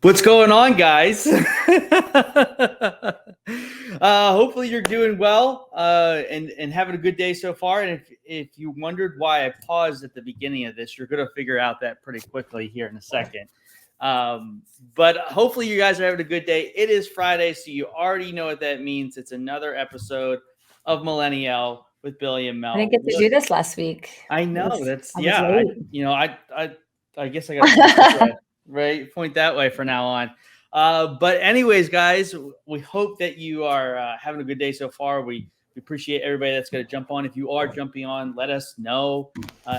What's going on, guys? Hopefully you're doing well and having a good day so far. And if you wondered why I paused at the beginning of this, you're going to figure out that pretty quickly here in a second. But hopefully you guys are having a good day. It is Friday, so you already know what that means. It's another episode of Millennial with Billy and Mel. I didn't get to do this last week. I know I was I late. I guess I got to right point that way for now on. But anyways, guys, we hope that you are having a good day so far. We appreciate everybody that's going to jump on. If you are jumping on, let us know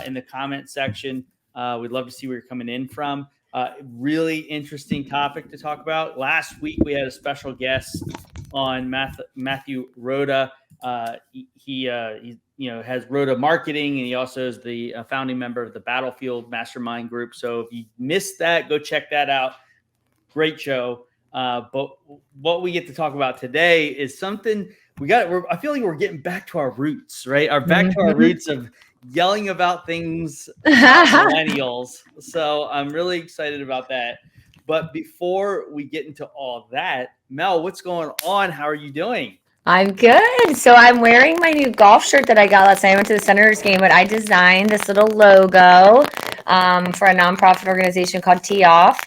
in the comment section. We'd love to see where you're coming in from. Really interesting topic to talk about. Last week we had a special guest on Matthew Rhoda. He has Rhoda Marketing, and he also is the founding member of the Battlefield Mastermind Group. So if you missed that, go check that out. Great show. But what we get to talk about today is something I feel like we're getting back to our roots, right? Back to our roots of yelling about things millennials. So I'm really excited about that. But before we get into all that, Mel, what's going on? How are you doing? I'm good. So I'm wearing my new golf shirt that I got last night. I went to the Senators game, but I designed this little logo for a nonprofit organization called Tee Off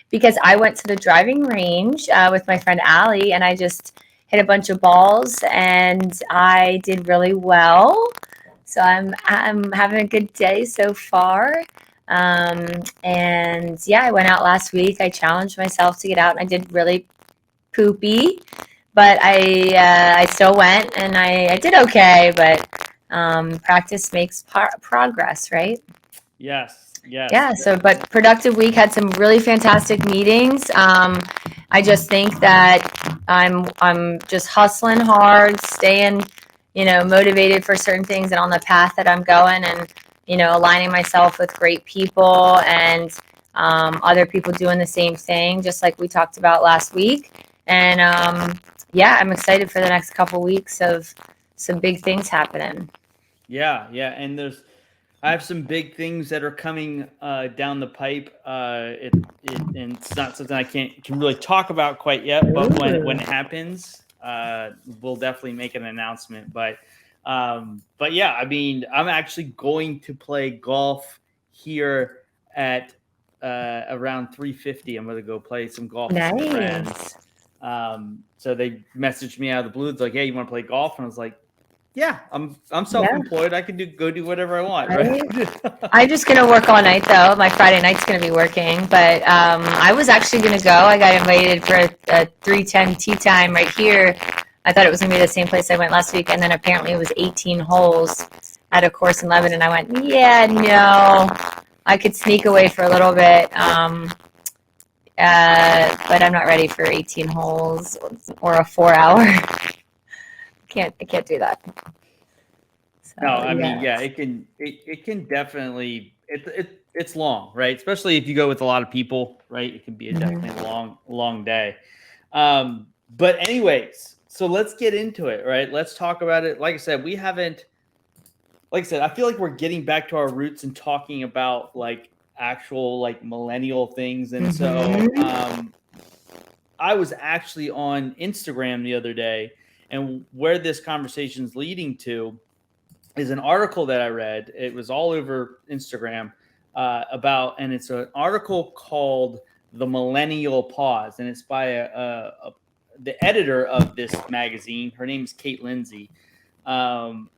because I went to the driving range with my friend Allie, and I just hit a bunch of balls, and I did really well. So I'm having a good day so far. And yeah, I went out last week. I challenged myself to get out, and I did really poopy. But I still went, and I did okay. But practice makes progress, right? Yes. Yeah. So, but productive week, had some really fantastic meetings. I just think that I'm just hustling hard, staying, motivated for certain things and on the path that I'm going, and aligning myself with great people and other people doing the same thing, just like we talked about last week. And yeah, I'm excited for the next couple weeks of some big things happening. Yeah, and I have some big things that are coming down the pipe. And it's not something I can really talk about quite yet, but when it happens, we'll definitely make an announcement. But yeah, I mean, I'm actually going to play golf here at around 3:50. I'm going to go play some golf with some friends. So they messaged me out of the blue. It's like, hey, you want to play golf? And I was like, yeah, I'm self-employed. I can go do whatever I want. Right? I'm just gonna work all night though. My Friday night's gonna be working, but I was actually gonna go. I got invited for a 3:10 tea time right here. I thought it was gonna be the same place I went last week, and then apparently it was 18 holes at a course in Lebanon. I went, yeah, no, I could sneak away for a little bit. But I'm not ready for 18 holes or a 4-hour. I can't do that. So, no, I mean, yeah, it can definitely it's long, right? Especially if you go with a lot of people, right? It can be definitely a long day. But anyways, so let's get into it, right? Let's talk about it. Like I said, I feel like we're getting back to our roots and talking about like actual like millennial things. And so I was actually on Instagram the other day, and where this conversation is leading to is an article that I read. It was all over Instagram and it's an article called The Millennial Pause, and it's by the editor of this magazine. Her name is Kate Lindsay. And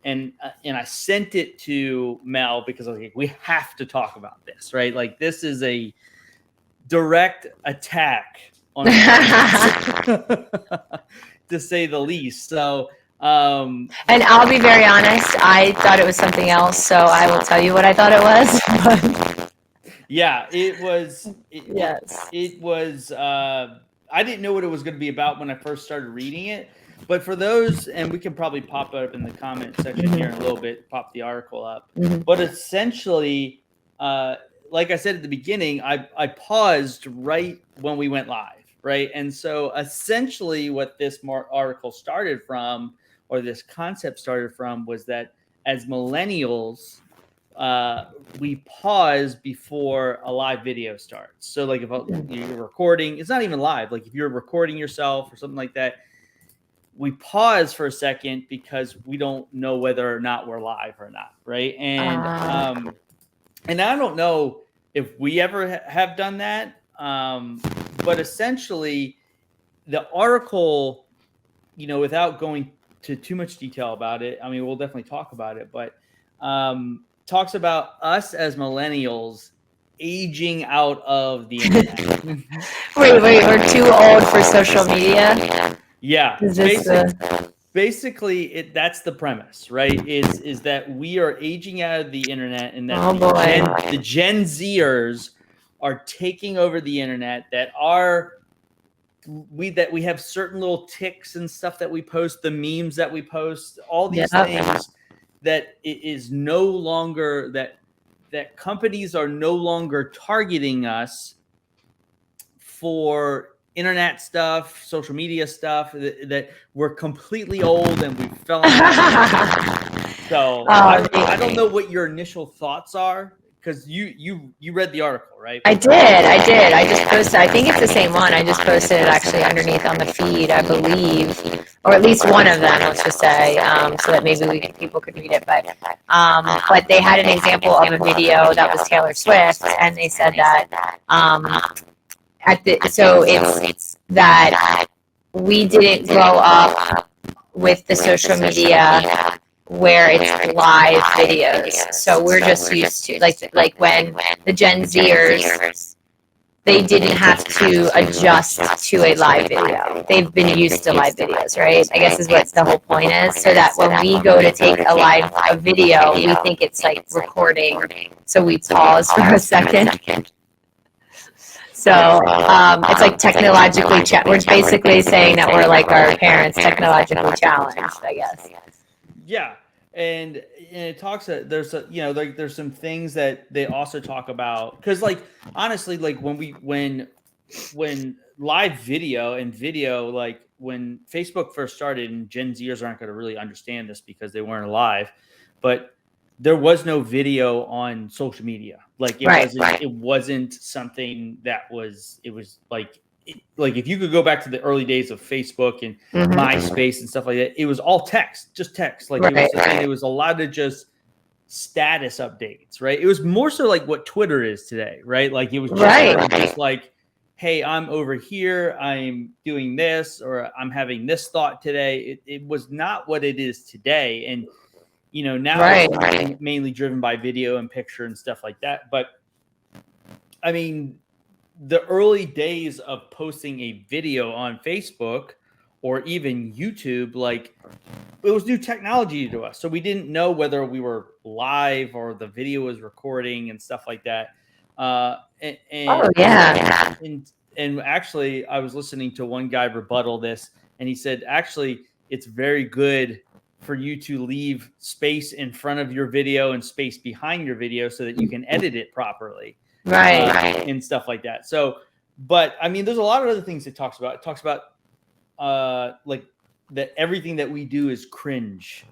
I sent it to Mel because I was like, we have to talk about this, right? Like, this is a direct attack on to say the least. So, and I'll be very honest, I thought it was something else, so I will tell you what I thought it was. Yeah, it was. Yes. It was. I didn't know what it was going to be about when I first started reading it. But for those, and we can probably pop it up in the comment section here in a little bit, pop the article up. But essentially, like I said at the beginning, I paused right when we went live, right? And so essentially what this article started from, or this concept started from, was that as millennials, we pause before a live video starts. So like if you're recording, it's not even live. Like if you're recording yourself or something like that, we pause for a second because we don't know whether or not we're live or not, right? And I don't know if we ever have done that, but essentially the article, without going to too much detail about it, I mean, we'll definitely talk about it, but talks about us as millennials aging out of the internet. Wait, we're too old for social media? Yeah. Is this Basically, that's the premise, right? Is that we are aging out of the internet, and that the Gen Zers are taking over the internet. That we have certain little ticks and stuff that we post, the memes that we post, all these things that it is no longer that companies are no longer targeting us for internet stuff, social media stuff, that we're completely old and we fell in love. So I don't know what your initial thoughts are, because you read the article, right? I did. I just posted, I think it's the same one. I just posted it actually underneath on the feed, I believe, or at least one of them, let's just say, so that maybe people could read it. But they had an example of a video that was Taylor Swift, and they said that so it's that we didn't grow up with the social media where it's live videos. So we're just used to like when the Gen Zers, they didn't have to adjust to a live video. They've been used to live videos, right? I guess is what the whole point is. So that when we go to take a video, we think it's like recording. So we pause for a second. So it's like technologically we're basically saying that we're like our parents, technologically challenged, I guess. Yeah, and it talks that there's some things that they also talk about, because like honestly, like when live video and video, like when Facebook first started, and Gen Zers aren't going to really understand this because they weren't alive, but there was no video on social media. Like it wasn't something that was, it was like if you could go back to the early days of Facebook and MySpace and stuff like that, it was all text, just text. Like it was a lot of just status updates, right? It was more so like what Twitter is today, right? Like it was just like, hey, I'm over here, I'm doing this, or I'm having this thought today. It was not what it is today. And now it's mainly driven by video and picture and stuff like that. But I mean, the early days of posting a video on Facebook or even YouTube, like it was new technology to us. So we didn't know whether we were live or the video was recording and stuff like that. And actually, I was listening to one guy rebuttal this, and he said, actually, it's very good for you to leave space in front of your video and space behind your video so that you can edit it properly. And stuff like that. So, but I mean, there's a lot of other things it talks about. It talks about like that everything that we do is cringe.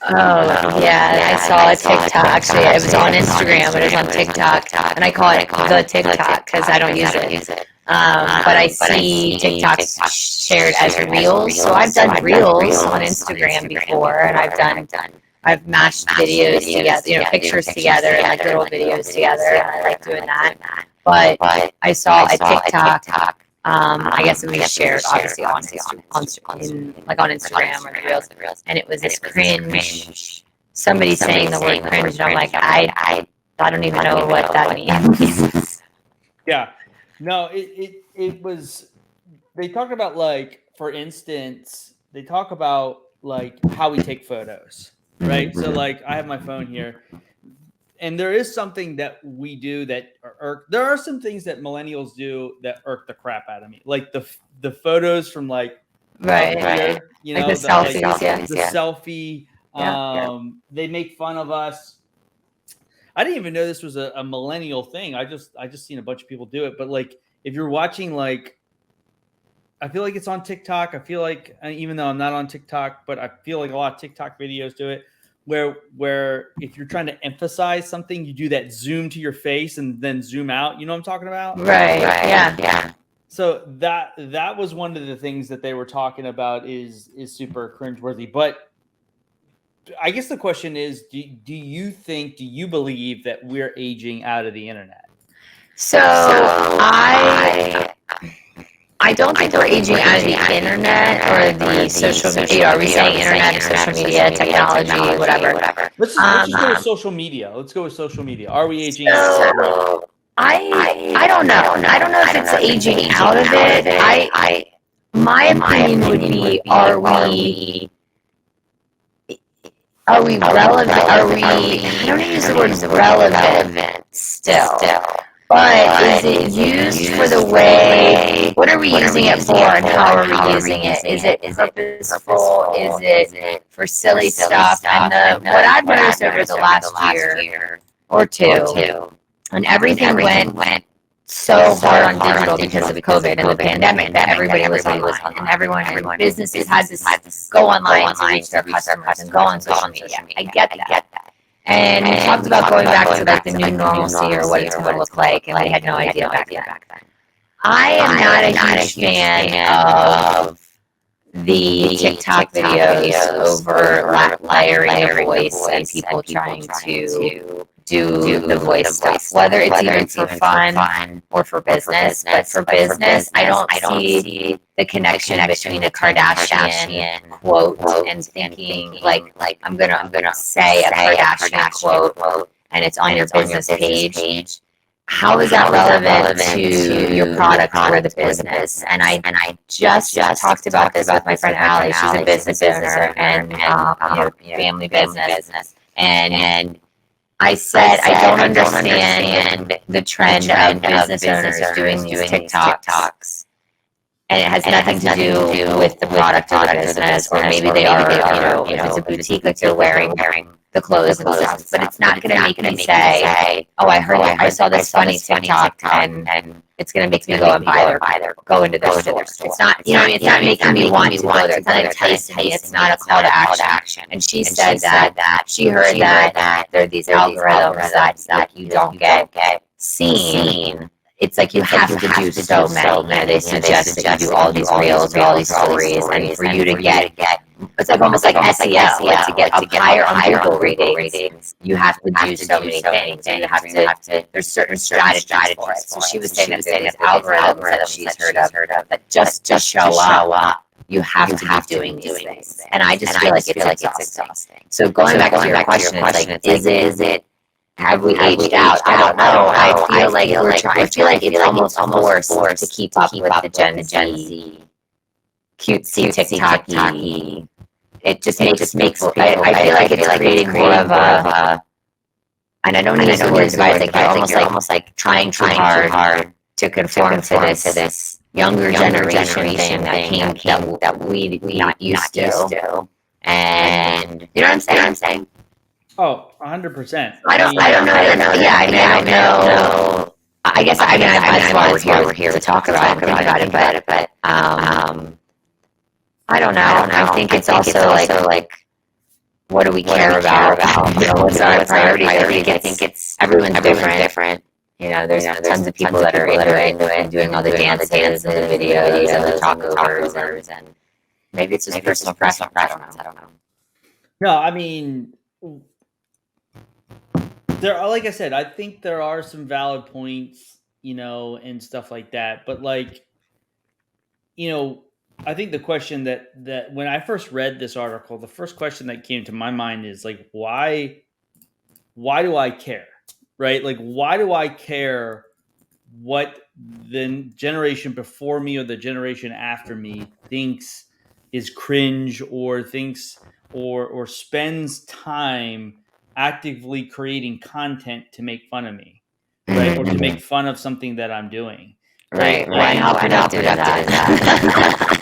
Oh, yeah. I saw a TikTok. Actually, it was on Instagram, but it was on TikTok. And I call it the TikTok because I don't use it. But I see TikToks shared as reels. So I've done reels on Instagram before, and I've mashed videos together, pictures together, and like little videos together, and I like doing that. But I saw a TikTok. I guess it was shared obviously on Instagram or the reels, and it was this cringe. Somebody saying the word cringe, and I'm like, I don't even know what that means. Yeah, no, it was. They talk about, like, for instance, they talk about like how we take photos, right? So like I have my phone here. And there is something that we do that there are some things that millennials do that irk the crap out of me. Like the photos from like, here, like the selfies, the selfie. They make fun of us. I didn't even know this was a millennial thing. I just seen a bunch of people do it. But like, if you're watching, like, I feel like it's on TikTok. I feel like, even though I'm not on TikTok, but I feel like a lot of TikTok videos do it, where if you're trying to emphasize something, you do that zoom to your face and then zoom out. You know what I'm talking about? Right. Yeah. So that was one of the things that they were talking about is super cringeworthy. But I guess the question is, do you believe that we're aging out of the internet? So I don't think we're aging out of the internet or the social media. Are we saying internet, social media, technology, whatever? Let's just go with social media. Let's go with social media. Are we aging out of social media? I don't know. I don't know if it's aging out of it. My opinion would be, are we relevant? I don't use the word relevant still. But is it used for the way, what are we using it for and how are we using it? Is it purposeful? Is it for silly stuff? And what I've noticed over the last year or two, and everything went so hard on digital because of COVID and the pandemic that everybody was online and everyone businesses had to go online to reach their customers and go on social media. I get that. And we talked about going back to like the new normalcy or what it's going to look like, and we had no idea back then. I am not a huge fan of the TikTok videos over layering a voice and people trying to do the voice stuff, whether it's even for fun or for business. But for business, I don't see the connection between a Kardashian quote and thinking like I'm gonna say a Kardashian quote and it's on your business page. How is that relevant to your product or the business? And I just talked about this with my friend Allie. She's a business owner and family business. And I said I don't understand the trend of business owners doing these TikToks. And it has nothing to do with the product of the business, or maybe they are, if it's a boutique, like they're wearing the clothes and stuff. But it's not going to make me say, oh, I saw this funny TikTok, and it's going to make me go and go into their store. It's not, it's not making me want to go there. It's not enticing me. It's not a call to action. And she said that she heard that there are these algorithms that you don't get seen. It's like you have to do so many. They suggest that you do all these reels, all these stories, and for you to get it's like almost like SEO, like to get up higher on Google ratings. You have to do so many things, and you have to. There's certain strategies for it. So she was saying that there's algorithms that she's heard of that just show up. You have to be doing these things, and I just feel like it's exhausting. So going back to your question, it's like, is it? Have we aged out? I don't know. I feel like it's almost forced to keep up with the Gen Z, cutesy, TikTok-y. It just makes people. I feel like it's creating more of a. And I don't use the words, but I think they're almost like trying too hard to conform to this younger generation thing that we not used to. And you know what I'm saying? Oh, 100%. I don't know. Yeah, I don't know. I guess that's why we're here to talk about it. But I don't know. I think it's also like what do we care about? What's our priorities? I think it's everyone's different. There's tons of people that are into it and doing all the dances and the videos and the talkovers, and maybe it's just personal preference. I don't know. No, I mean, there are, like I said, I think there are some valid points, and stuff like that. But I think the question that when I first read this article, the first question that came to my mind is like, why do I care? Right? Like, why do I care what the generation before me or the generation after me thinks is cringe or thinks or spends time actively creating content to make fun of me, right? Or to make fun of something that I'm doing. Right. How productive is that?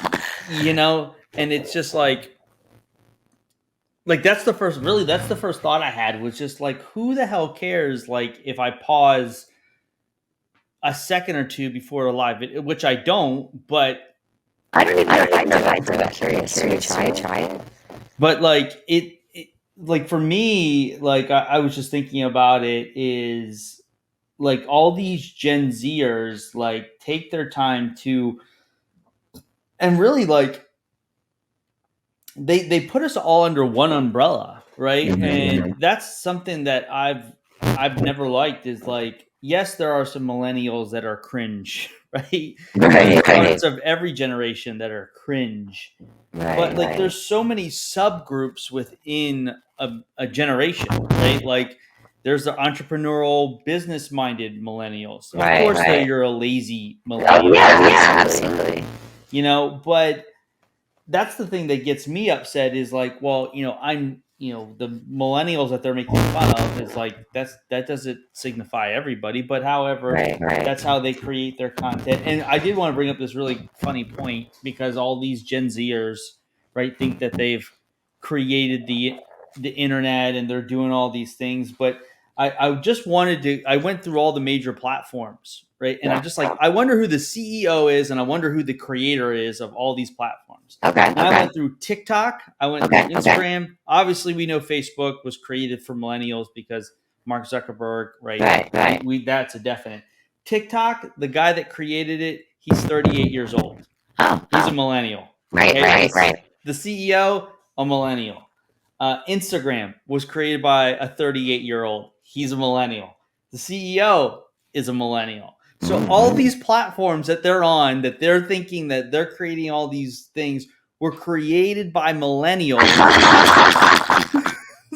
And it's just like that's the first thought I had, was just like, who the hell cares? Like, if I pause a second or two before a live video, which I don't, but I don't know if I'd do that. Curious to try it. But like like for me, like I was just thinking about it is like all these Gen Zers like take their time to and really like they put us all under one umbrella, right? And that's something that I've never liked is like yes, there are some millennials that are cringe, right? There's parts of every generation that are cringe. But like there's so many subgroups within a generation, right? Like there's the entrepreneurial business minded millennials. Of course you're a lazy millennial. Absolutely. You know, but that's the thing that gets me upset is like, well, you know, I'm, you know, the millennials that they're making fun of is like that doesn't signify everybody, but however, that's how they create their content. And I did want to bring up this really funny point because all these Gen Zers, right, think that they've created the internet and they're doing all these things, but I just wanted to. I went through all the major platforms, right? And I'm just like, I wonder who the CEO is, and I wonder who the creator is of all these platforms. And I went through TikTok. I went through Instagram. Obviously, we know Facebook was created for millennials because Mark Zuckerberg, right? That's a definite. TikTok, the guy that created it, he's 38 years old. He's a millennial. Right. The CEO, a millennial. Instagram was created by a 38-year-old. He's a millennial. The CEO is a millennial. So all these platforms that they're on, that they're thinking that they're creating all these things, were created by millennials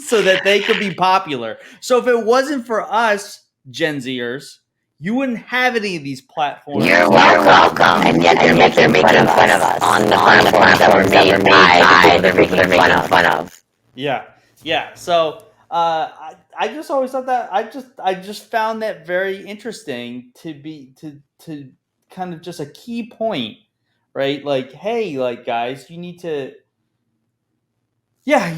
so that they could be popular. So if it wasn't for us, Gen Zers, you wouldn't have any of these platforms. You're welcome. And yet they're making fun of us on the platforms that were made by the people they're making fun of. Yeah. So I just always thought that I just found that very interesting to kind of just a key point, right? Like, hey, like guys, you need to. Yeah,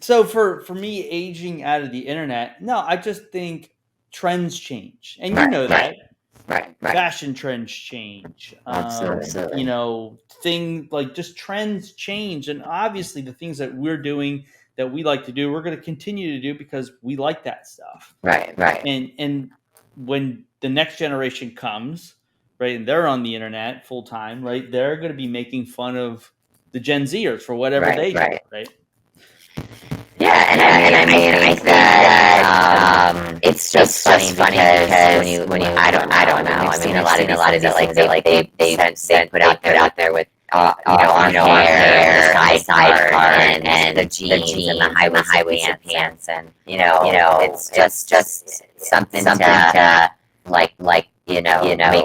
so for me, aging out of the internet, no, I just think trends change, and you know that. Right. Fashion trends change. Absolutely. You know, like just trends change, and obviously the things that we're doing that we like to do, we're going to continue to do because we like that stuff. Right. And when the next generation comes, right, and they're on the internet full time, right, they're going to be making fun of the Gen Zers for whatever they do, right? Yeah, and I mean, I think that it's just funny because when you I don't know. I've seen a lot of these that like they put out there with our hair, the sidecar, and the jeans and the high pants, and you know, it's just something to like make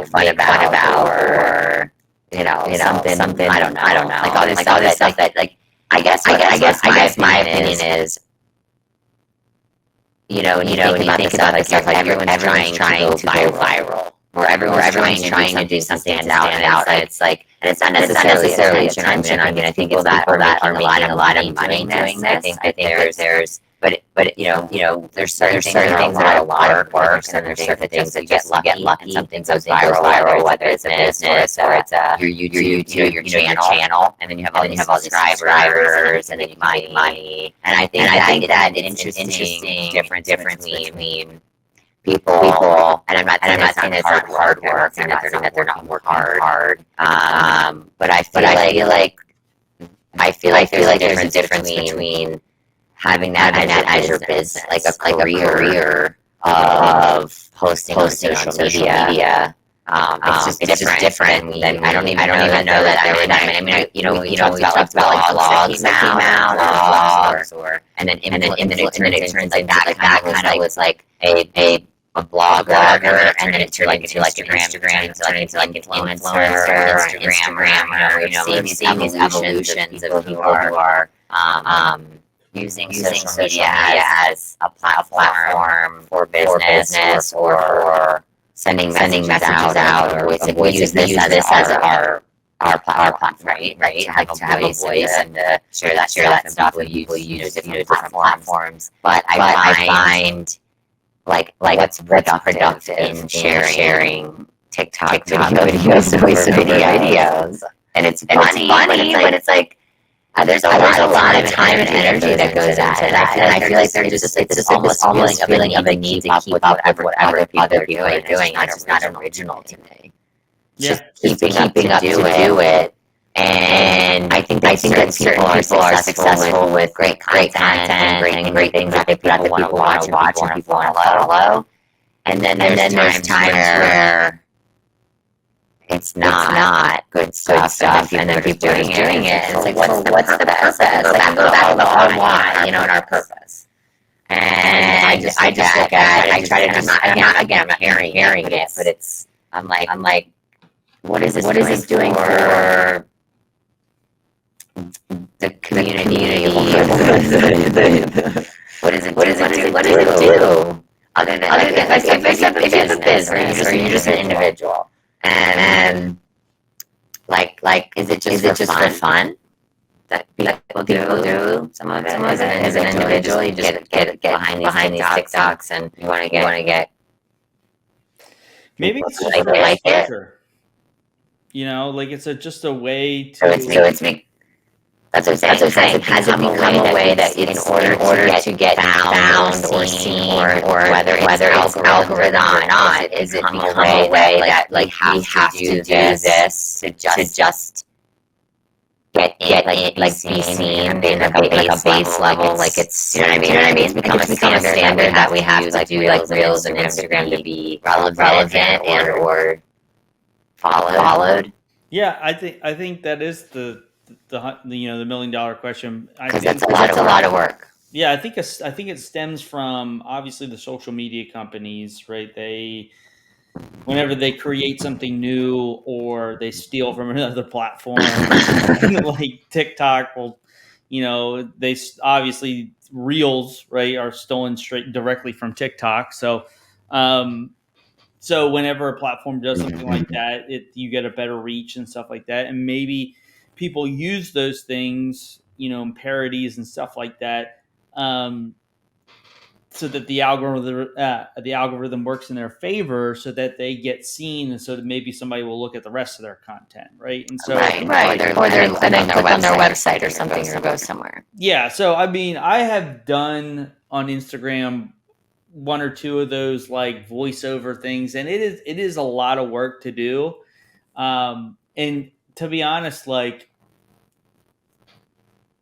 fun about or something. I don't know. Like all this stuff that like. I guess my opinion is, when you think about this stuff, like everyone's trying to go viral, or everyone's trying to do something to stand out. And it's like, and it's not necessarily attention. I mean, I think people that are making a lot of money doing this. I think that there's but there's certain things that are a lot of work, and there's certain things that you get lucky, and something goes viral, whether it's a business or it's your YouTube, your channel, and then you have all these subscribers, and then you make money. And I think that it's an interesting difference between people, and I'm not saying it's not hard work, and that they're not working hard. But I feel like there's a difference between having that as your business, like a career of posting on social media. It's just different than I don't even know that there were that many. We talked about like blogs that came out, or and then it turns like that kind of was like a blogger, and then it turned into like Instagram, into like influencer, Instagram. We've seen these evolutions of people who are using social media as a platform for business or for sending messages out, or we use this as our platform, right? To have a voice and to share that stuff. We use different platforms, but I find like what's productive in sharing TikTok videos, and it's funny, but it's like, There's a lot of time and energy that goes into that, and I feel like there's just it's almost feeling of a need to keep up with whatever other people are doing. It's just not original to me. It's just keeping up to do it. And I think that certain people are successful with great content and great things that people want to watch and people want to follow. And then there's times where it's not good stuff, and then people are just doing it. And it's like, what's the purpose? Like, go back to the whole why, and our purpose. And I just look at it. I try to just, I'm not hearing it, but it's, I'm like, what is this doing for the community? What does it do? Other than like, if it's a business or you're just an individual, and like, is it just for fun that people do some of it as an individual? You just get behind these TikToks, and you want to get. Maybe it's just like it. You know, like it's just a way to. So it's me. That's what I'm saying. Has it become a way that in order to get found or seen, or whether it's algorithm or not, is it become a way that like we have to do this to just get be seen in like a base level, like it's, you know what I mean? It's become a standard that we have to do like Reels and Instagram to be relevant and or followed. Yeah, I think that is the $1 million question. Because that's a lot of work. Yeah, I think it stems from obviously the social media companies, right? Whenever they create something new or they steal from another platform, like TikTok will, they obviously Reels, right, are stolen straight directly from TikTok. So whenever a platform does something like that, you get a better reach and stuff like that. And maybe people use those things, in parodies and stuff like that, so that the algorithm works in their favor, so that they get seen, and so that maybe somebody will look at the rest of their content, right? And so right, or they're click on their website or something or go somewhere. Yeah, so I mean, I have done on Instagram one or two of those like voiceover things, and it is a lot of work to do. And to be honest, like,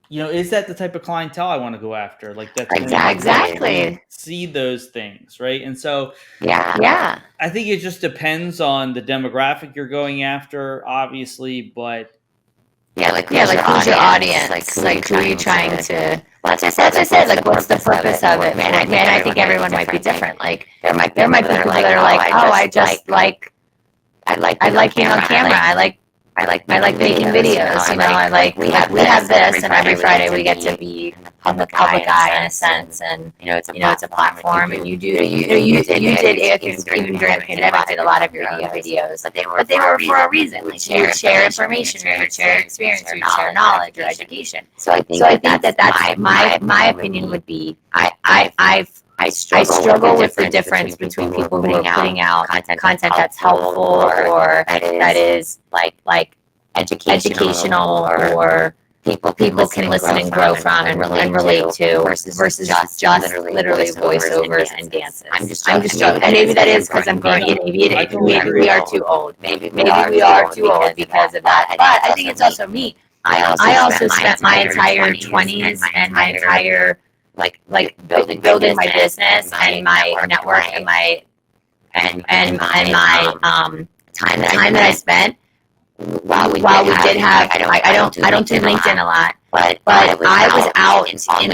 is that the type of clientele I want to go after? Like that's exactly see those things, right? And so yeah, I think it just depends on the demographic you're going after, obviously, but who's your audience? Like who are you trying to? Well, that's what I said. Like, what's the purpose of it? Man, I think everyone might be different. Like, there might be people that are like, oh, I just like being on camera. I like making videos. I like we have this, and every Friday we get to be on the public eye in a sense, and it's a platform, and you did even during the pandemic did a lot of your own videos, but they were for a reason. Like, you would share information, you would share experience, you would share knowledge or education. So I think that's my opinion would be I struggle with the difference between people putting out content that's helpful or that is like educational or people can listen and grow from and relate to versus just literally voiceovers and dances. I'm just joking. And maybe that is because I'm growing. Maybe we are too old. Maybe we are too old because of that. But I think it's also me. I also spent my entire 20s and my entire like building my business and my network and my time that I spent while we did have I don't do LinkedIn a lot, but I was out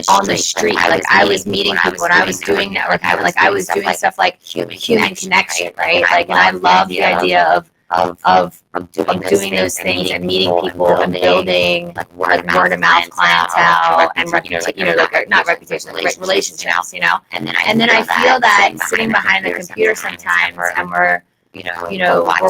on the street. Like, I was meeting people and I was doing network. I was doing stuff like human connection, right? Like, and I love the idea of doing those things and meeting people and building like word of mouth clientele and relationships, And then I feel that sitting behind the computer sometimes, and we're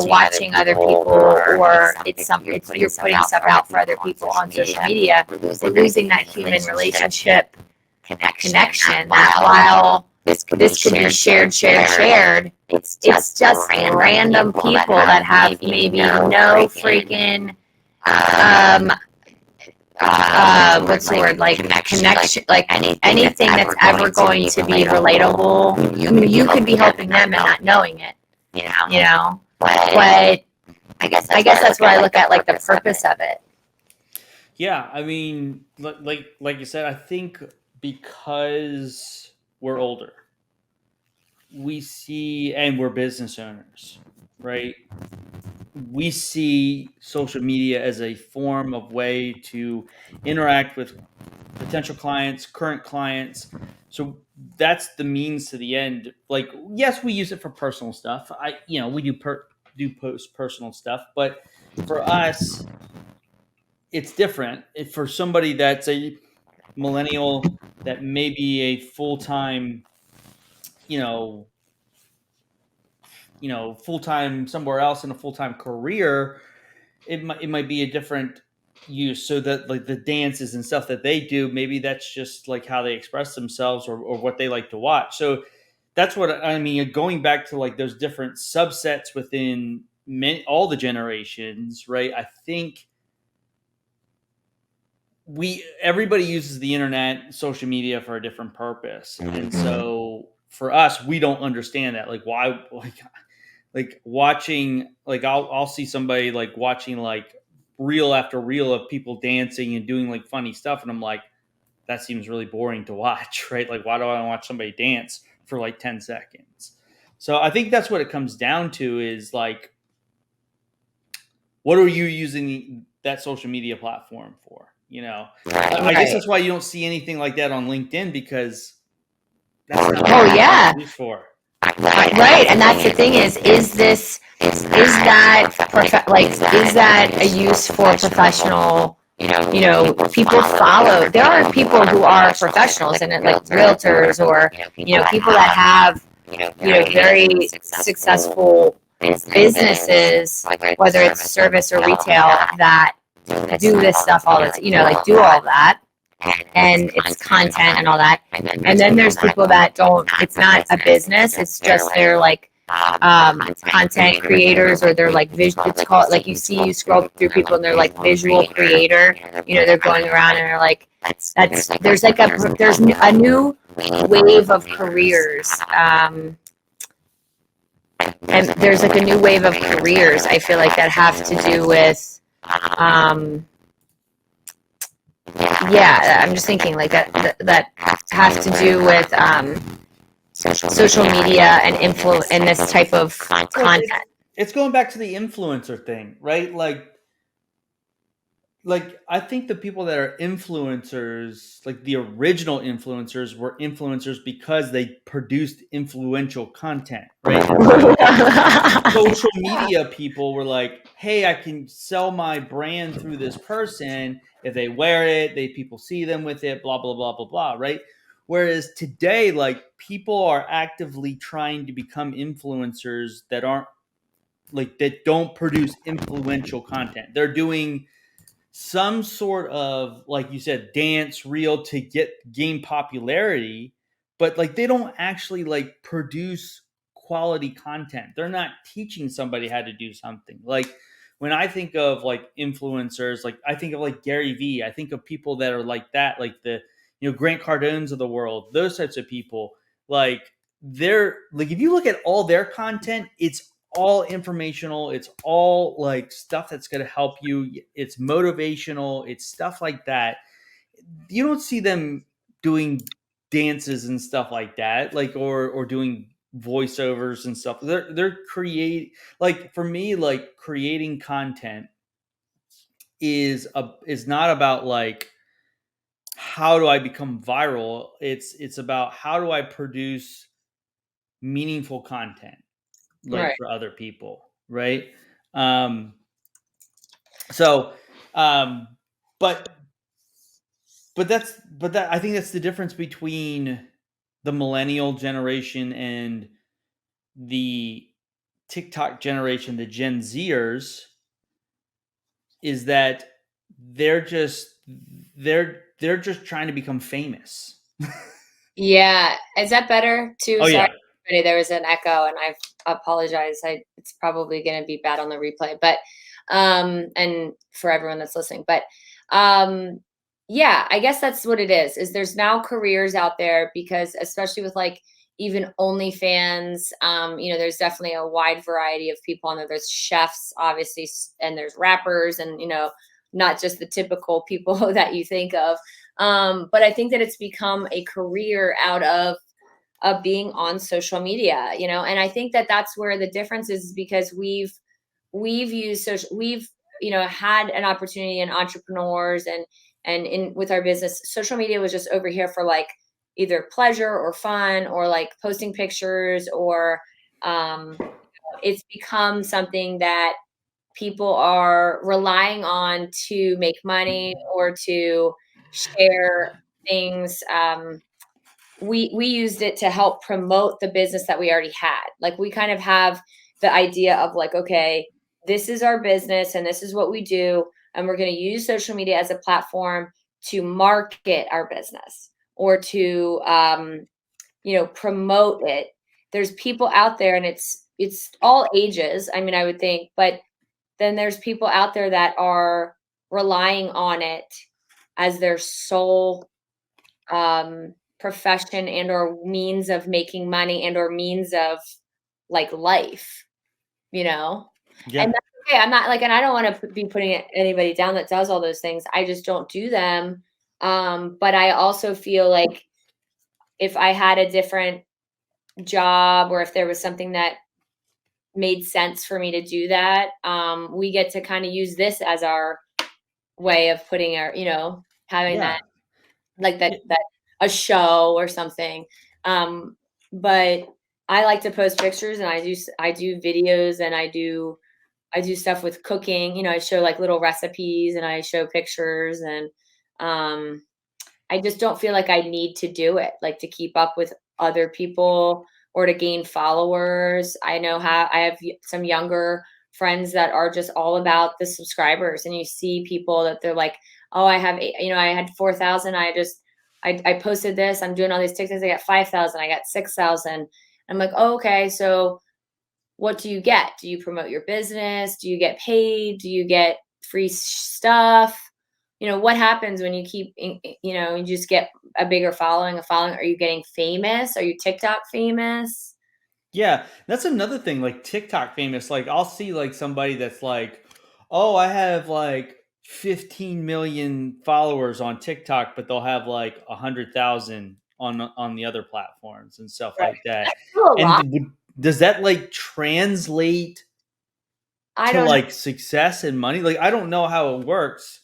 watching other people, or you're putting stuff out for other people on social media. We're losing that human relationship connection. That while this could be shared. It's just random people that have maybe no freaking what's the word, like connection, like anything that's ever going to be relatable. I mean, you could be helping them and not knowing it, you know, but I guess that's where I look at like the purpose of it. Yeah, I mean, like you said, I think because we're older, we see, and we're business owners, right? We see social media as a form of way to interact with potential clients, current clients. So that's the means to the end. Like, yes, we use it for personal stuff. We do post personal stuff, but for us, it's different. For somebody that's a millennial that may be a full-time, you know, full-time somewhere else in a full-time career, it might be a different use. So that like the dances and stuff that they do, maybe that's just like how they express themselves, or what they like to watch. So that's what I mean. Going back to like those different subsets within all the generations, right? I think everybody uses the internet, social media for a different purpose. And so for us, we don't understand that. Like why, like watching, like I'll see somebody like watching like reel after reel of people dancing and doing like funny stuff. And I'm like, that seems really boring to watch, right? Like, why do I want to watch somebody dance for like 10 seconds? So I think that's what it comes down to, is like, what are you using that social media platform for? I guess that's why you don't see anything like that on LinkedIn, because that's not what it's used for. Right, and that's the thing is that a use for professional? People follow. There are people who are professionals in it, like realtors, or people that have very successful businesses, whether it's service or retail, that do this stuff all the time. Like do all that. And it's content and all that. And then there's people that don't, it's not a business, it's just they're like content creators, or they're like visual. It's called, like, you scroll through people and they're like visual creator. They're going around and they're like, there's a new wave of careers. And there's like a new wave of careers, I feel like, that have to do with I'm just thinking like that have to do with social media and and this type of content. It's going back to the influencer thing, right? Like I think the people that are influencers, like the original influencers, were influencers because they produced influential content, right? Social media people were like, hey, I can sell my brand through this person. If they wear it, people see them with it, blah, blah, blah, blah, blah, right? Whereas today, like, people are actively trying to become influencers that don't produce influential content. They're doing some sort of, like you said, dance reel to gain popularity, but like they don't actually like produce quality content. They're not teaching somebody how to do something. Like when I think of like influencers, like I think of like Gary Vee. I think of people that are like that, like the Grant Cardones of the world, those types of people. Like they're like, if you look at all their content, it's all informational. It's all like stuff that's going to help you. It's motivational. It's stuff like that. You don't see them doing dances and stuff like that, like or doing voiceovers and stuff. They're like, for me, like creating content is not about like how do I become viral. It's about how do I produce meaningful content, like for other people, right? So but I think that's the difference between the millennial generation and the TikTok generation, the Gen Zers, is that they're just trying to become famous. Yeah, is that better too? Oh, Sorry, yeah. there was an echo, and I apologize. It's probably going to be bad on the replay, but and for everyone that's listening. But Yeah, I guess that's what it is there's now careers out there because especially with like even OnlyFans, there's definitely a wide variety of people on there. There's chefs, obviously, and there's rappers and, not just the typical people that you think of. But I think that it's become a career out of being on social media, and I think that that's where the difference is because we've used social, we've, had an opportunity in entrepreneurs and in with our business, social media was just over here for like either pleasure or fun or like posting pictures or um, it's become something that people are relying on to make money or to share things. We used it to help promote the business that we already had. Like we kind of have the idea of like, okay, this is our business and this is what we do, and we're going to use social media as a platform to market our business or to promote it. There's people out there, and it's all ages. I mean, I would think, but then there's people out there that are relying on it as their sole profession and or means of making money and or means of like life, Yeah. and that's okay. I'm not like, and I don't want to be putting anybody down that does all those things. I just don't do them. But I also feel like if I had a different job or if there was something that made sense for me to do that, we get to kind of use this as our way of putting our, having Yeah. that like that a show or something. But I like to post pictures and I do videos and I do stuff with cooking. I show like little recipes and I show pictures and I just don't feel like I need to do it like to keep up with other people or to gain followers. I know how I have some younger friends that are just all about the subscribers and you see people that they're like, oh, I have, I had 4,000. I posted this, I'm doing all these TikToks. I got 5,000. I got 6,000. I'm like, oh, okay. So what do you get? Do you promote your business? Do you get paid? Do you get free stuff? What happens when you keep, you just get a bigger following, Are you getting famous? Are you TikTok famous? Yeah, that's another thing. Like TikTok famous. Like I'll see like somebody that's like, oh, I have like 15 million followers on TikTok, but they'll have like 100,000 on the other platforms and stuff Right. like that. Still a And lot. does that like translate I to don't know. like success and money? Like I don't know how it works,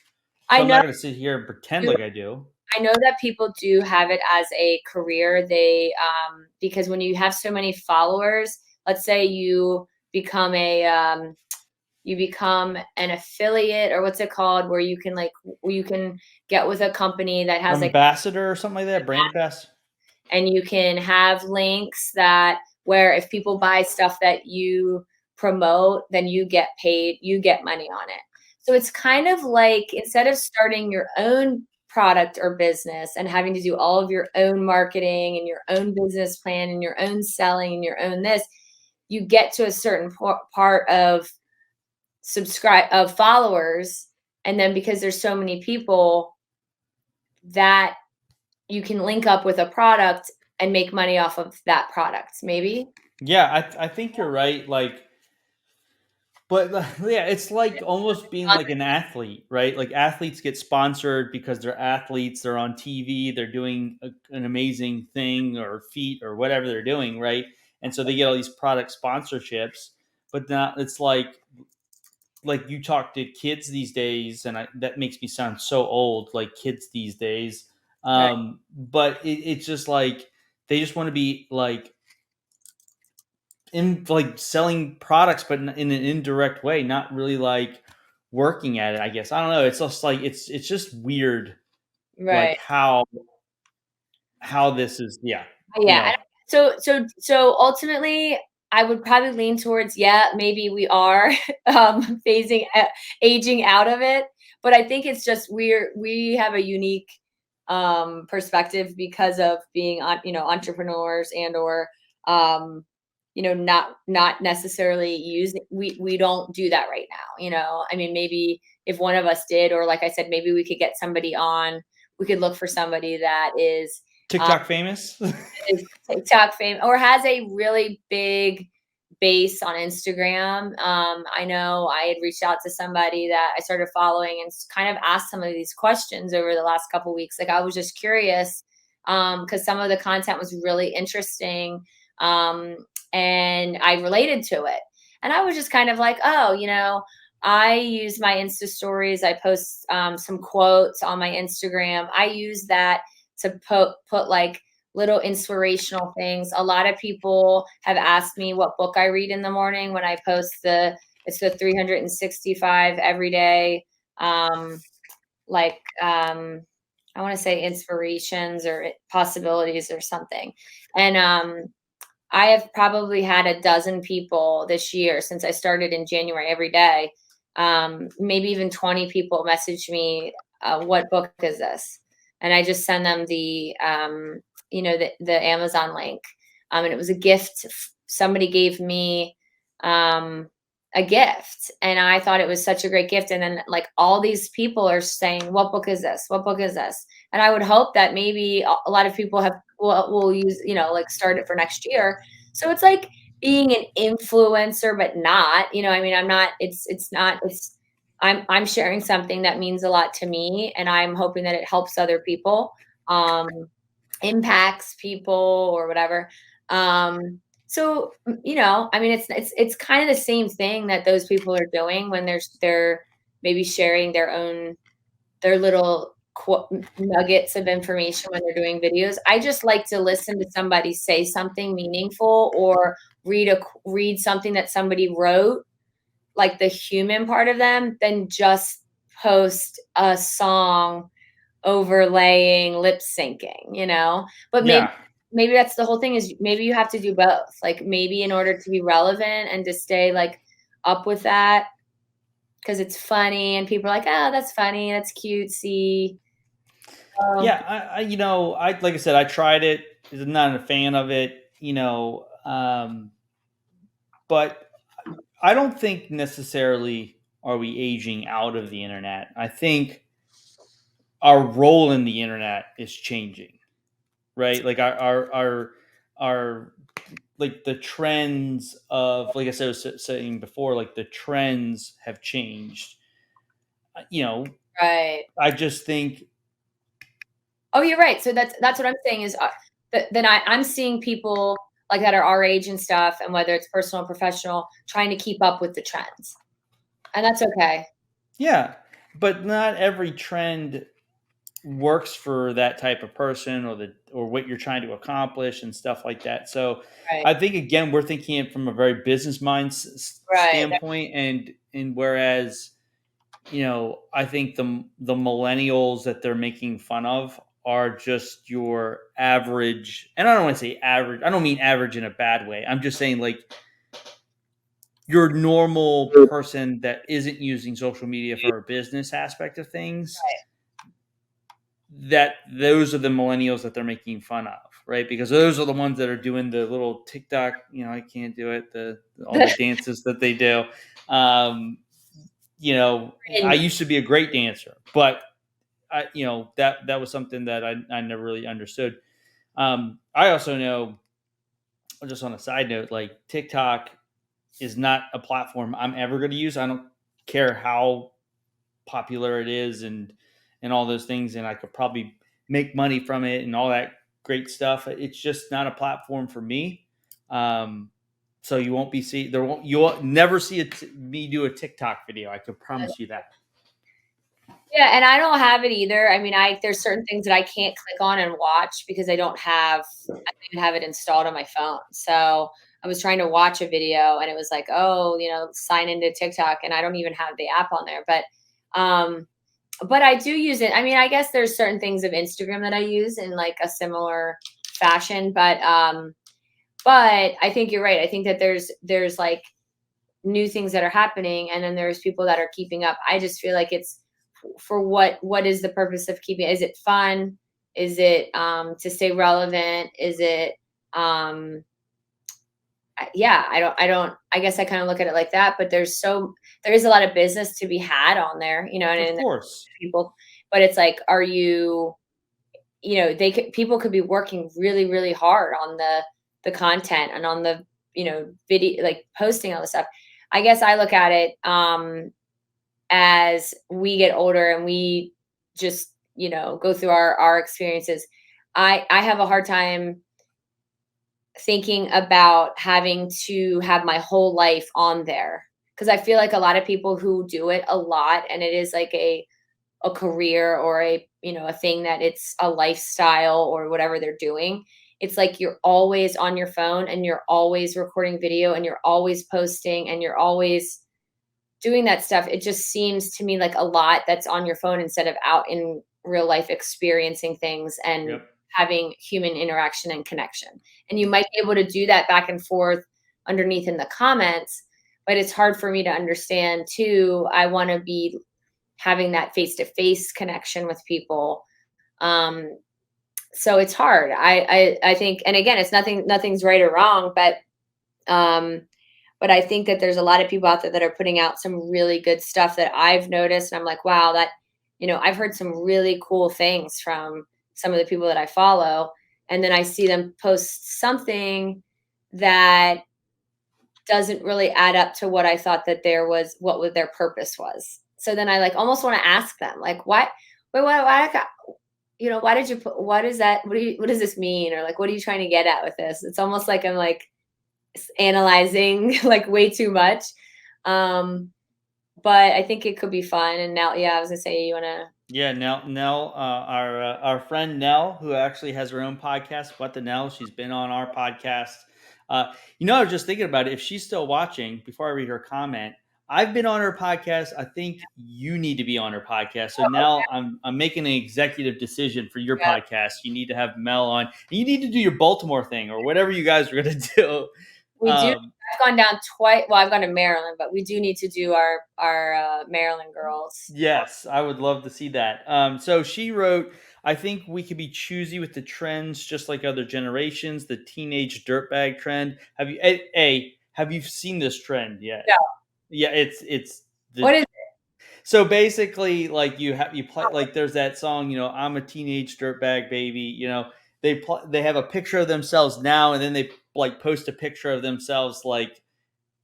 I so I'm not know gonna sit here and pretend like I do. I know that people do have it as a career. They because when you have so many followers, let's say you become an affiliate or what's it called where you can get with a company that has like Ambassador or something like that, brand ambassador. and you can have links that where if people buy stuff that you promote, then you get paid, you get money on it. So it's kind of like instead of starting your own product or business and having to do all of your own marketing and your own business plan and your own selling and your own this, you get to a certain part of followers, and then because there's so many people that you can link up with a product and make money off of that product, maybe. Yeah, I think you're right. Like, but yeah, it's like almost being like an athlete, right? Like athletes get sponsored because they're athletes. They're on TV. They're doing an amazing thing or feat or whatever they're doing, right? And so they get all these product sponsorships. But now it's like you talk to kids these days, and that makes me sound so old. Like kids these days, Right. but it's just like they just want to be like in like selling products, but in an indirect way, not really like working at it. I guess I don't know. It's just like it's just weird, like Right. how this is. Yeah, you Yeah. know. So ultimately, I would probably lean towards, yeah, maybe we are aging out of it. But I think it's just we have a unique perspective because of being on, entrepreneurs and or not necessarily using we don't do that right now. I mean, maybe if one of us did, or like I said, maybe we could get somebody on we could look for somebody that is TikTok famous, is TikTok fame or has a really big base on Instagram. I know I had reached out to somebody that I started following and kind of asked some of these questions over the last couple of weeks. Like I was just curious because some of the content was really interesting and I related to it. And I was just kind of like, oh, you know, I use my Insta stories. I post some quotes on my Instagram. I use that to put like little inspirational things. A lot of people have asked me what book I read in the morning when I post it's the 365 every day. I want to say inspirations or possibilities or something. And I have probably had a dozen people this year since I started in January every day. Maybe even 20 people message me, what book is this? And I just send them the Amazon link. And it was a gift. Somebody gave me a gift and I thought it was such a great gift. And then like all these people are saying, what book is this? What book is this? And I would hope that maybe a lot of people will use, like start it for next year. So it's like being an influencer, but not, I mean, I'm sharing something that means a lot to me and I'm hoping that it helps other people, impacts people or whatever. So, I mean, it's kind of the same thing that those people are doing when they're maybe sharing their little nuggets of information when they're doing videos. I just like to listen to somebody say something meaningful or read something that somebody wrote, like the human part of them, than just post a song overlaying lip syncing, but maybe that's the whole thing is maybe you have to do both. Like maybe in order to be relevant and to stay like up with that, because it's funny and people are like, oh, that's funny, that's cutesy. Yeah, I like I said, I tried it. I'm not a fan of it, but I don't think necessarily are we aging out of the internet. I think our role in the internet is changing, right? Like our like the trends of, like I said, I was saying before, like the trends have changed. Right. I just think. Oh, you're right. So that's what I'm saying is then I'm seeing people like that are our age and stuff, and whether it's personal or professional, trying to keep up with the trends, and that's okay. Yeah, but not every trend works for that type of person or what you're trying to accomplish and stuff like that. So Right. I think again we're thinking it from a very business mind standpoint, and whereas I think the millennials that they're making fun of are just your average, and I don't want to say average. I don't mean average in a bad way. I'm just saying like your normal person that isn't using social media for a business aspect of things. Right. That those are the millennials that they're making fun of, right? Because those are the ones that are doing the little TikTok, I can't do it, all the dances that they do. I used to be a great dancer, but that was something that I never really understood. I also know, just on a side note, like TikTok is not a platform I'm ever going to use. I don't care how popular it is and all those things, and I could probably make money from it and all that great stuff. It's just not a platform for me. So you'll never see me do a TikTok video. I could promise you that. Yeah, and I don't have it either. I mean, there's certain things that I can't click on and watch because I don't even have it installed on my phone. So I was trying to watch a video and it was like, oh, sign into TikTok, and I don't even have the app on there. But I do use it. I mean, I guess there's certain things of Instagram that I use in like a similar fashion, but I think you're right. I think that there's like new things that are happening, and then there's people that are keeping up. I just feel like it's for what is the purpose of keeping? Is it fun? Is it to stay relevant? Is it I guess I kind of look at it like that, but there is a lot of business to be had on there, and of course people, but it's like, are you people could be working really, really hard on the content and on the, video, like posting all this stuff. I guess I look at it, as we get older and we just, go through our experiences. I have a hard time thinking about having to have my whole life on there, because I feel like a lot of people who do it a lot, and it is like a career or a thing that it's a lifestyle or whatever they're doing. It's like you're always on your phone and you're always recording video and you're always posting and you're always doing that stuff. It just seems to me like a lot that's on your phone instead of out in real life experiencing things and Yep. having human interaction and connection. And you might be able to do that back and forth underneath in the comments, but it's hard for me to understand too. I want to be having that face-to-face connection with people. So it's hard. I think, and again, it's nothing's right or wrong, but I think that there's a lot of people out there that are putting out some really good stuff that I've noticed. And I'm like, wow, that, I've heard some really cool things from some of the people that I follow. And then I see them post something that doesn't really add up to what I thought that what their purpose was. So then I like almost want to ask them, like, why did you put, what is that? What does this mean? Or like, what are you trying to get at with this? It's almost like I'm like analyzing like way too much. But I think it could be fun. And now, I was gonna say, you wanna. Yeah, Nell, our friend Nell, who actually has her own podcast, What the Nell. She's been on our podcast. I was just thinking about it. If she's still watching, before I read her comment, I've been on her podcast. I think you need to be on her podcast. So now I'm making an executive decision for your podcast. You need to have Mel on. You need to do your Baltimore thing or whatever you guys are going to do. We do. I've gone down twice. Well, I've gone to Maryland, but we do need to do our Maryland girls. Yes, I would love to see that. So she wrote, I think we could be choosy with the trends, just like other generations. The teenage dirtbag trend. Have you seen this trend yet? No. Yeah, it's. What is it? So basically, like you play, like there's that song, I'm a teenage dirtbag baby. They have a picture of themselves now, and then they like post a picture of themselves like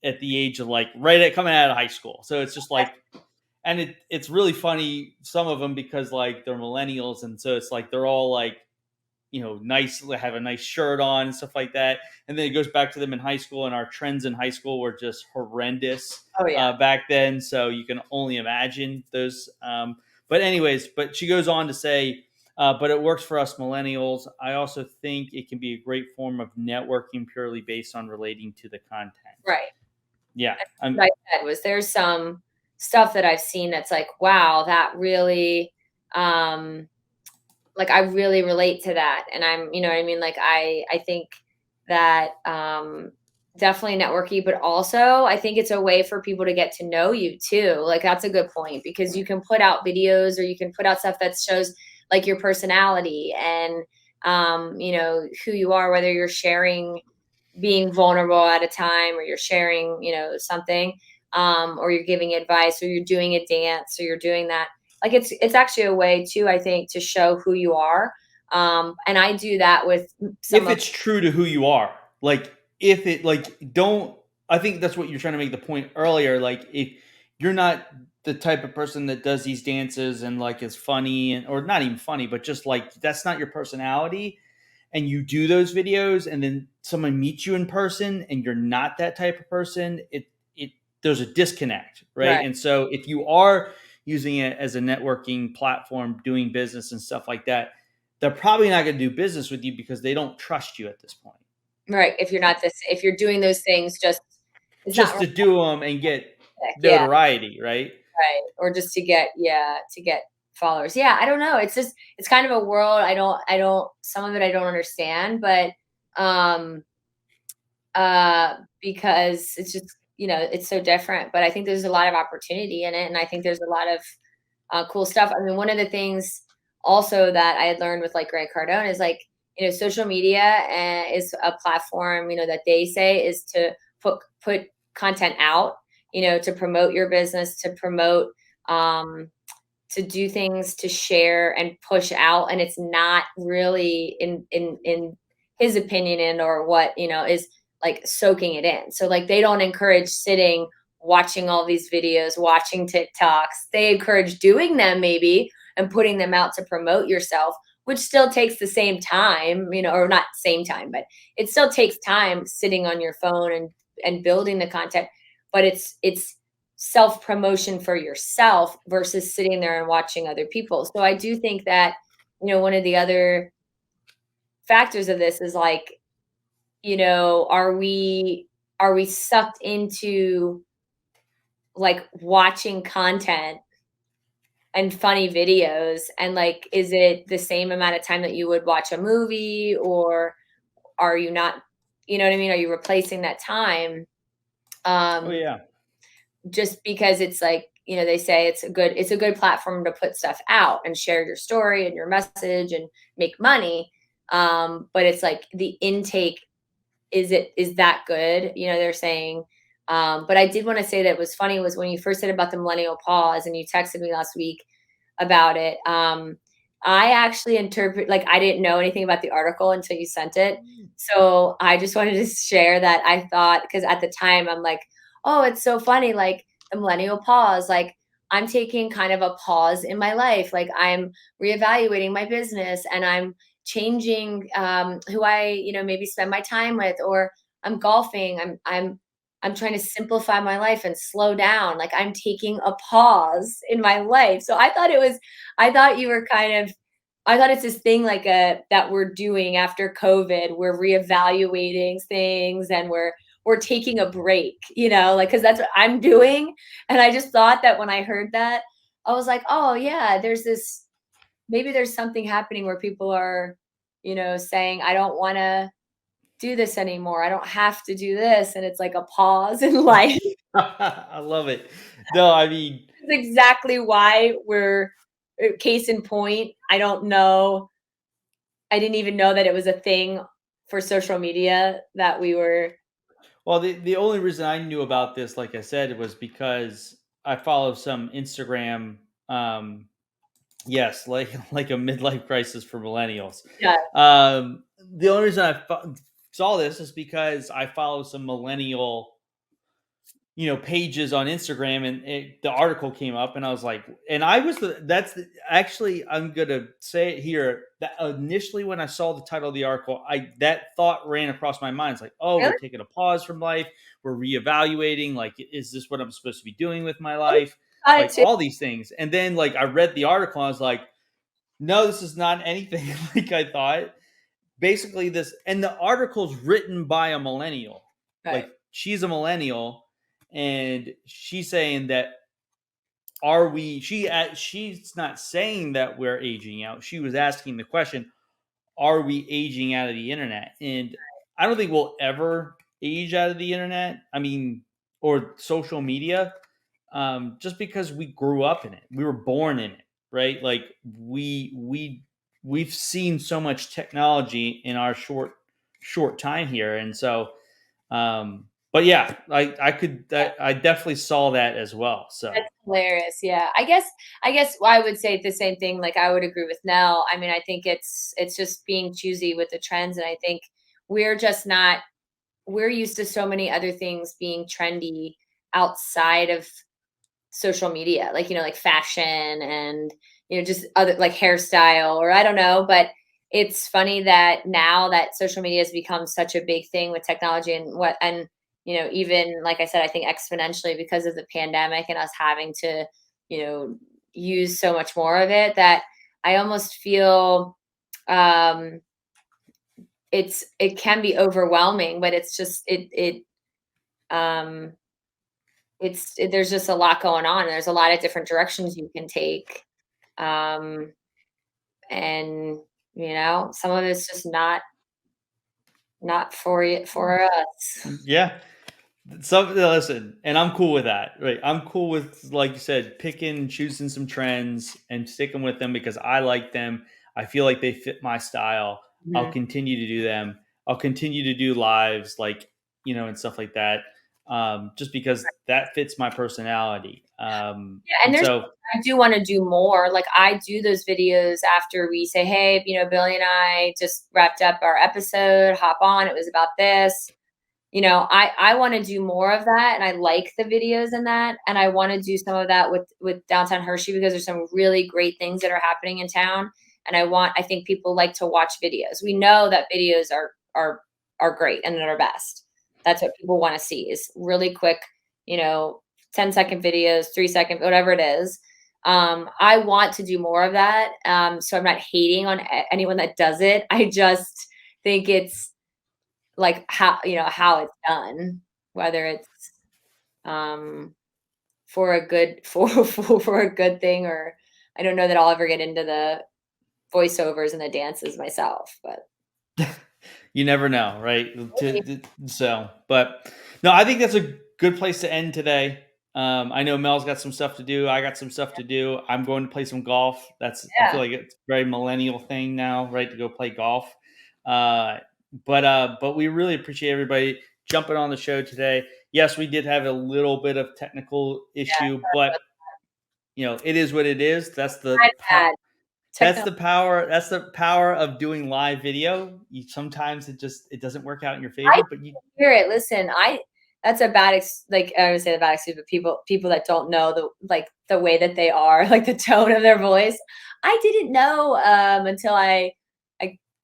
at the age of like coming out of high school. So it's just like, and it's really funny, some of them, because like they're millennials, and so it's like they're all like, nice, have a nice shirt on and stuff like that. And then it goes back to them in high school, and our trends in high school were just horrendous back then. So you can only imagine those. But she goes on to say, but it works for us millennials. I also think it can be a great form of networking purely based on relating to the content. Right. Yeah. What I said was there's some stuff that I've seen that's like, wow, that really, like I really relate to that. And I'm, you know what I mean? Like I think that definitely networky, but also I think it's a way for people to get to know you too. Like that's a good point, because you can put out videos or you can put out stuff that shows like your personality and who you are, whether you're sharing being vulnerable at a time or you're sharing, something, or you're giving advice or you're doing a dance or you're doing that. Like it's actually a way too, I think, to show who you are. And I do that with if it's true to who you are. Like if it I think that's what you're trying to make the point earlier. Like if you're not the type of person that does these dances and like is funny or not even funny, but just like that's not your personality, and you do those videos and then someone meets you in person and you're not that type of person, there's a disconnect, right? And so if you are using it as a networking platform, doing business and stuff like that, they're probably not going to do business with you because they don't trust you at this point. Right. If you're doing those things just to do them and get notoriety, right? Right. Or just to get followers. Yeah. I don't know. It's kind of a world. Some of it I don't understand, but, because it's just, it's so different, but I think there's a lot of opportunity in it. And I think there's a lot of cool stuff. I mean, one of the things also that I had learned with like Greg Cardone is like, social media is a platform, that they say is to put content out, to promote your business, to promote, to do things, to share and push out, and it's not really in his opinion and or what, is like soaking it in. So like they don't encourage sitting, watching all these videos, watching TikToks. They encourage doing them maybe and putting them out to promote yourself, which still takes the same time, or not same time, but it still takes time sitting on your phone and building the content. But it's self promotion for yourself versus sitting there and watching other people. So I do think that, one of the other factors of this is like, are we sucked into like watching content and funny videos, and like, is it the same amount of time that you would watch a movie, or are you not, you know what I mean? Are you replacing that time? Oh yeah. Just because it's like, they say it's a good platform to put stuff out and share your story and your message and make money. But it's like the intake, is that good? They're saying, but I did want to say that was funny was when you first said about the Millennial Pause and you texted me last week about it. I actually interpret, like, I didn't know anything about the article until you sent it. So I just wanted to share that I thought, because at the time I'm like, oh, it's so funny. Like the Millennial Pause, like I'm taking kind of a pause in my life. Like I'm reevaluating my business and I'm changing who I, maybe spend my time with, or I'm golfing. I'm trying to simplify my life and slow down. Like I'm taking a pause in my life. So I thought you were I thought it's this thing like that we're doing after COVID. We're reevaluating things and we're taking a break, like, cause that's what I'm doing. And I just thought that when I heard that, I was like, oh yeah, maybe there's something happening where people are, saying, I don't want to do this anymore. I don't have to do this. And it's like a pause in life. I love it. No, I mean, It's exactly why case in point. I don't know. I didn't even know that it was a thing for social media that we were. well, the only reason I knew about this, like I said, was because I follow some Instagram, yes, like a midlife crisis for millennials. Yeah. The only reason saw this is because I follow some millennial, pages on Instagram, and the article came up, and I was like, and I was actually, I'm gonna say it here, that initially when I saw the title of the article, that thought ran across my mind. It's like, oh, Really? we're taking a pause from life, we're reevaluating, like, is this what I'm supposed to be doing with my life, like all these things. And then like I read the article, and I was like, no, this is not anything like I thought. Basically, and the article's written by a millennial, Right. like she's a millennial, and she's saying that she's not saying that we're aging out. She was asking the question, are we aging out of the internet? And I don't think we'll ever age out of the internet. I mean, or social media, just because we grew up in it. We were born in it, right? Like we've seen so much technology in our short time here. And so but yeah, I definitely saw that as well. So That's hilarious. Yeah. I guess I would say the same thing. Like I would agree with Nell. I mean, I think it's just being choosy with the trends. And I think we're just not, we're used to so many other things being trendy outside of social media, like, like fashion and, just other like hairstyle, or I don't know, but it's funny that now that social media has become such a big thing with technology and even like I said, I think exponentially because of the pandemic and us having to, use so much more of it, that I almost feel it can be overwhelming, but it's just um there's just a lot going on, and there's a lot of different directions you can take. Um and some of it's just not for us. yeah. Listen, and I'm cool with that, right? I'm cool with, like you said, picking, choosing some trends and sticking with them because I like them. I feel like they fit my style. I'll Mhm. continue to do them. I'll continue to do lives, like, and stuff like that. just because that fits my personality. And so I do want to do more. Like I do those videos after we say, hey, Billy and I just wrapped up our episode, hop on, it was about this. I want to do more of that, and I like the videos in that, and I want to do some of that with downtown Hershey because there's some really great things that are happening in town, and I think people like to watch videos. We know that videos are great and are best. That's what people want to see is really quick, 10-second videos, 3-second, whatever it is. I want to do more of that. So I'm not hating on anyone that does it. I just think it's like how it's done, whether it's for a good for a good thing, or I don't know that I'll ever get into the voiceovers and the dances myself, but you never know, right? But no, I think that's a good place to end today. I know Mel's got some stuff to do. I got some stuff to do. I'm going to play some golf. I feel like it's a very millennial thing now, right? To go play golf. But we really appreciate everybody jumping on the show today. Yes, we did have a little bit of technical issue, but it is what it is. That's the power. That's the power of doing live video. Sometimes it doesn't work out in your favor, but you hear it. Listen, that's a bad like I would say the bad excuse, but people that don't know the way that they are, like the tone of their voice. I didn't know until I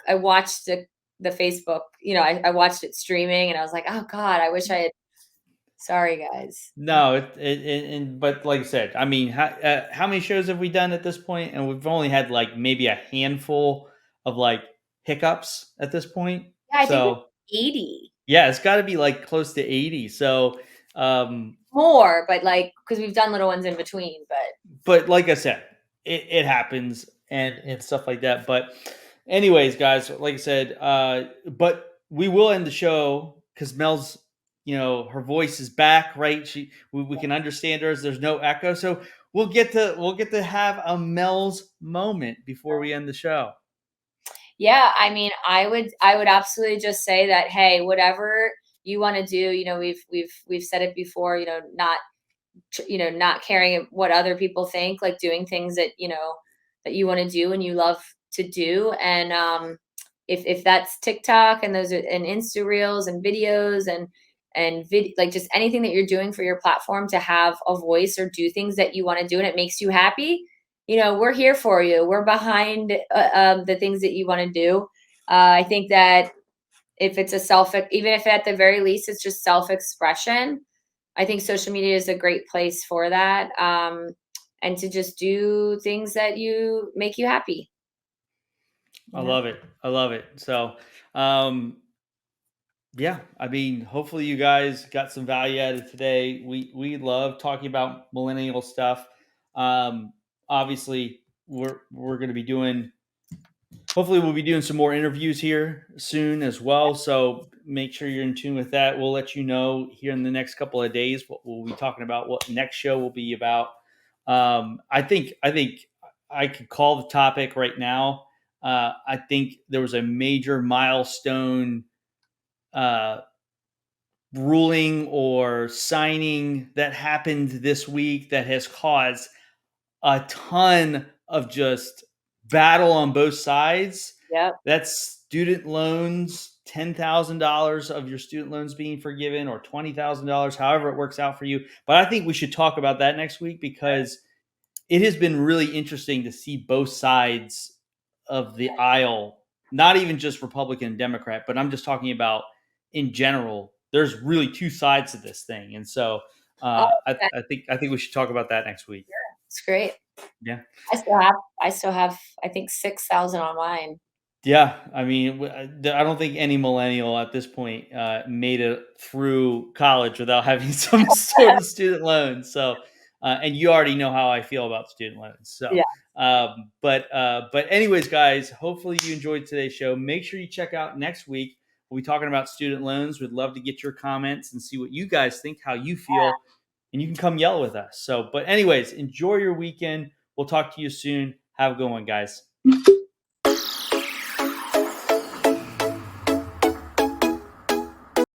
watched the Facebook. I watched it streaming, and I was like, oh God, I wish I had. Sorry, guys. No, but like I said, I mean, how many shows have we done at this point? And we've only had like maybe a handful of like hiccups at this point. Yeah, I think it's 80. Yeah, it's got to be like close to 80. So more, but like because we've done little ones in between. But like I said, it happens and stuff like that. But anyways, guys, like I said, but we will end the show because Mel's. Her voice is back, right? We can understand her. There's no echo, so we'll get to have a Mel's moment before we end the show. Yeah, I mean, I would absolutely just say that, hey, whatever you want to do, we've said it before, not caring what other people think, like doing things that that you want to do and you love to do, and if that's TikTok and those are and Insta reels and videos and like just anything that you're doing for your platform to have a voice or do things that you want to do and it makes you happy, we're here for you. We're behind the things that you want to do. I think that if it's even if at the very least it's just self-expression, I think social media is a great place for that. And to just do things that make you happy. I love it. So, yeah, I mean, hopefully you guys got some value out of today. We love talking about millennial stuff. Obviously, we're going to be doing. Hopefully, we'll be doing some more interviews here soon as well. So make sure you're in tune with that. We'll let you know here in the next couple of days what we'll be talking about. What next show will be about. I think I could call the topic right now. I think there was a major milestone. Ruling or signing that happened this week that has caused a ton of just battle on both sides. Yep. That's student loans, $10,000 of your student loans being forgiven or $20,000, however it works out for you. But I think we should talk about that next week because it has been really interesting to see both sides of the aisle, not even just Republican and Democrat, but I'm just talking about in general. There's really two sides to this thing, and so I think we should talk about that next week. Yeah, it's great. Yeah, I still have I think 6,000 on mine. Yeah, I mean, I don't think any millennial at this point made it through college without having some sort of student loans. So, and you already know how I feel about student loans. So, yeah. But anyways, guys, hopefully you enjoyed today's show. Make sure you check out next week. We'll be talking about student loans. We'd love to get your comments and see what you guys think, how you feel, and you can come yell with us. So, but anyways, enjoy your weekend. We'll talk to you soon. Have a good one, guys.